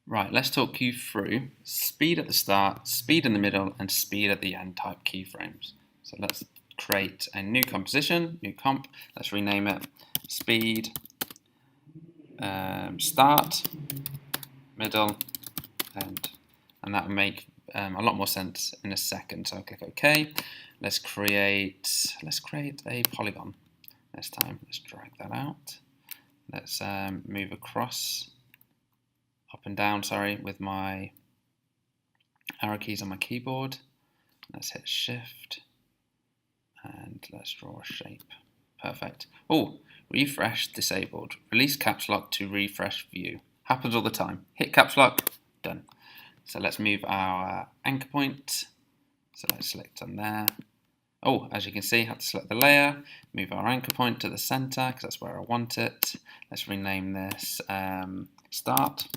Right, let's talk you through speed at the start, speed in the middle, and speed at the end type keyframes. So let's create a new composition, new comp. Let's rename it speed, start, middle, end. And that will make a lot more sense in a second. So I'll click OK. Let's create a polygon this time. Let's drag that out. Let's move across, up and down, with my arrow keys on my keyboard. Let's hit Shift and let's draw a shape. Perfect. Oh, refresh disabled. Release caps lock to refresh view. Happens all the time. Hit caps lock, done. So let's move our anchor point. So let's select on there. Oh, as you can see, I have to select the layer, move our anchor point to the center because that's where I want it. Let's rename this start.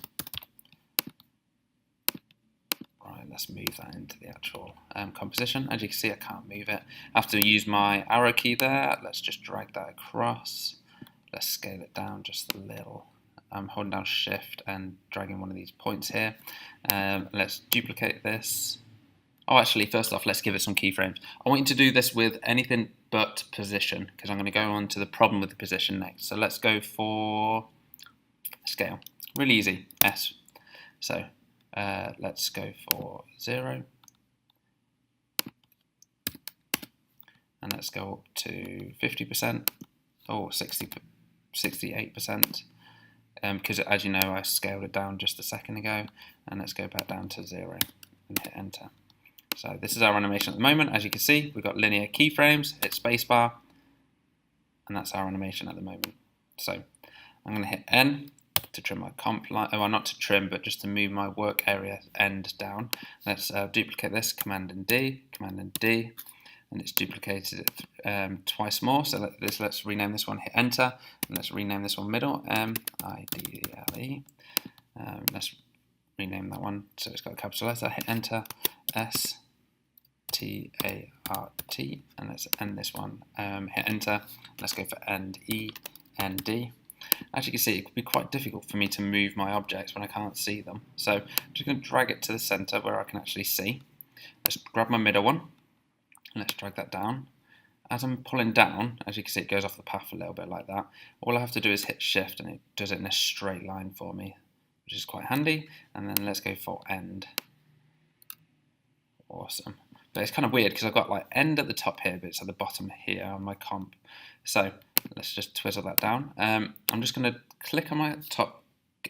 Right, let's move that into the actual composition. As you can see, I can't move it. I have to use my arrow key there. Let's just drag that across. Let's scale it down just a little. I'm holding down Shift and dragging one of these points here. Let's duplicate this. Oh, actually, first off, let's give it some keyframes. I want you to do this with anything but position, because I'm going to go on to the problem with the position next. So let's go for scale. Really easy, S. So let's go for 0. And let's go up to 50%, or 68%. Because as you know, I scaled it down just a second ago. And let's go back down to 0 and hit enter. So this is our animation at the moment. As you can see, we've got linear keyframes, hit spacebar, and that's our animation at the moment. So I'm going to hit N to trim my comp line, well, not to trim, but just to move my work area end down. Let's duplicate this, Command and D, and it's duplicated it twice more. So let's rename this one, hit enter, and let's rename this one middle, M-I-D-L-E. Let's rename that one so it's got a capital letter, hit enter, S-T-A-R-T, and let's end this one, hit enter, let's go for end, E-N-D. As you can see, it could be quite difficult for me to move my objects when I can't see them. So I'm just going to drag it to the center where I can actually see. Let's grab my middle one, and let's drag that down. As I'm pulling down, as you can see, it goes off the path a little bit like that. All I have to do is hit Shift, and it does it in a straight line for me, which is quite handy. And then let's go for end. Awesome. But it's kind of weird because I've got like end at the top here, but it's at the bottom here on my comp. So let's just twizzle that down. I'm just going to click on my top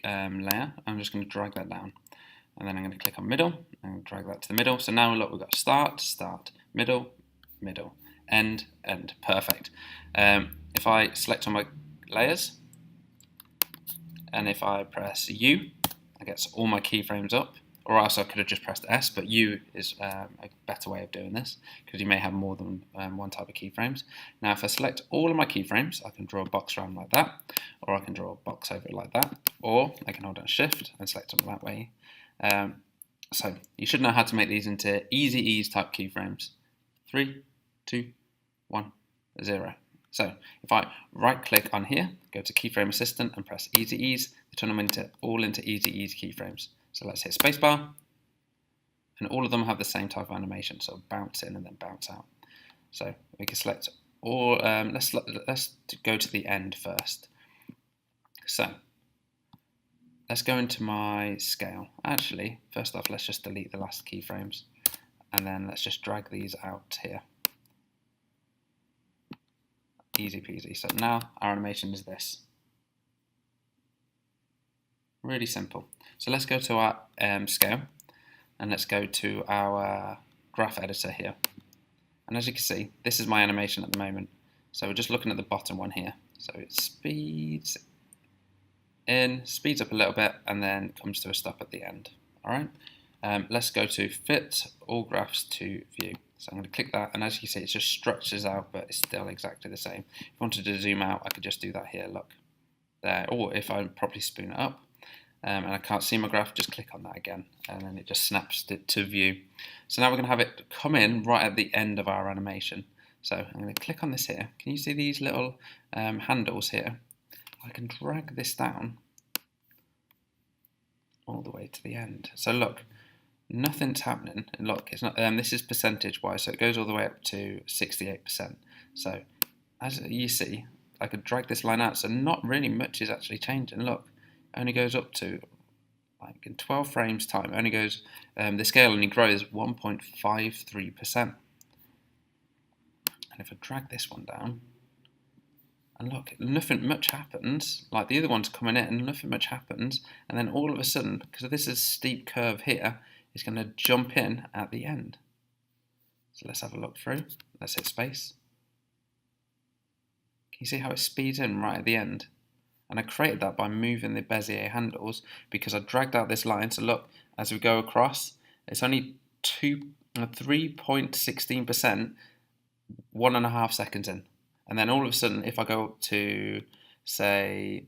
layer. I'm just going to drag that down. And then I'm going to click on middle and drag that to the middle. So now look, we've got start, middle, end. Perfect. If I select on my layers, and if I press U, I get all my keyframes up. Or else I could have just pressed S, but U is a better way of doing this because you may have more than one type of keyframes. Now if I select all of my keyframes, I can draw a box around like that, or I can draw a box over it like that, or I can hold down Shift and select them that way. So you should know how to make these into easy ease type keyframes. 3, 2, 1, 0. So if I right click on here, go to Keyframe Assistant and press Easy Ease, they turn them all into Easy Ease keyframes. So let's hit spacebar, and all of them have the same type of animation, so bounce in and then bounce out. So we can select all. Let's go to the end first. So let's go into my scale. Actually, first off, let's just delete the last keyframes, and then let's just drag these out here. Easy peasy. So now our animation is this. Really simple. So let's go to our scale, and let's go to our graph editor here. And as you can see, this is my animation at the moment. So we're just looking at the bottom one here. So it speeds in, speeds up a little bit, and then comes to a stop at the end. All right. Let's go to Fit All Graphs to View. So I'm going to click that, and as you can see, it just stretches out, but it's still exactly the same. If I wanted to zoom out, I could just do that here. Look there. Or if I properly spoon it up, and I can't see my graph, just click on that again, and then it just snaps it to view. So now we're going to have it come in right at the end of our animation. So I'm going to click on this here. Can you see these little handles here? I can drag this down all the way to the end. So look, nothing's happening. And look, it's not. This is percentage-wise, so it goes all the way up to 68%. So as you see, I could drag this line out, so not really much is actually changing. Look, it only goes up to, like in 12 frames time, it only goes, the scale only grows 1.53%. And if I drag this one down, and look, nothing much happens, like the other one's coming in, nothing much happens, and then all of a sudden, because this is a steep curve here, it's going to jump in at the end. So let's have a look through, let's hit space. Can you see how it speeds in right at the end? And I created that by moving the Bezier handles because I dragged out this line. So look, as we go across, it's only 3.16%, 1.5 seconds in. And then all of a sudden, if I go up to, say,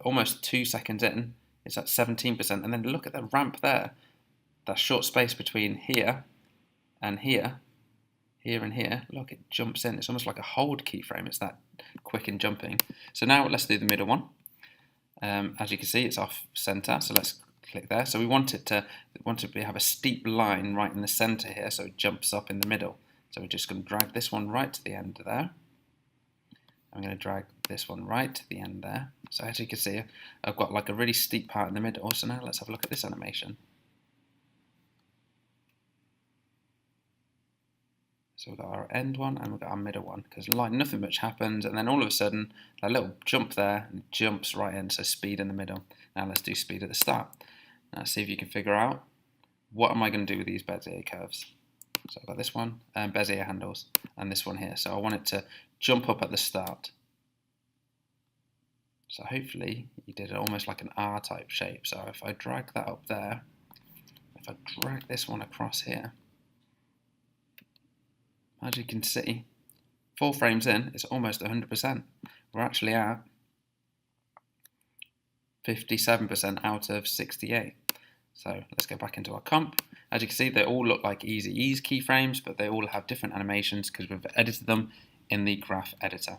almost 2 seconds in, it's at 17%. And then look at the ramp there, that short space between here and here, here and here, look, it jumps in. It's almost like a hold keyframe. It's that quick in jumping. So now let's do the middle one. As you can see, it's off center. So let's click there. So we want it to have a steep line right in the center here, so it jumps up in the middle. So we're just going to drag this one right to the end there. I'm going to drag this one right to the end there. So as you can see, I've got like a really steep part in the middle. So now let's have a look at this animation. So we've got our end one and we've got our middle one, because like nothing much happens, and then all of a sudden that little jump there and it jumps right in, so speed in the middle. Now let's do speed at the start. Now see if you can figure out what am I going to do with these Bezier curves. So I've got this one, Bezier handles, and this one here. So I want it to jump up at the start. So hopefully you did it almost like an R type shape. So if I drag that up there, if I drag this one across here, as you can see, 4 frames in, it's almost 100%. We're actually at 57% out of 68. So let's go back into our comp. As you can see, they all look like easy ease keyframes, but they all have different animations because we've edited them in the graph editor.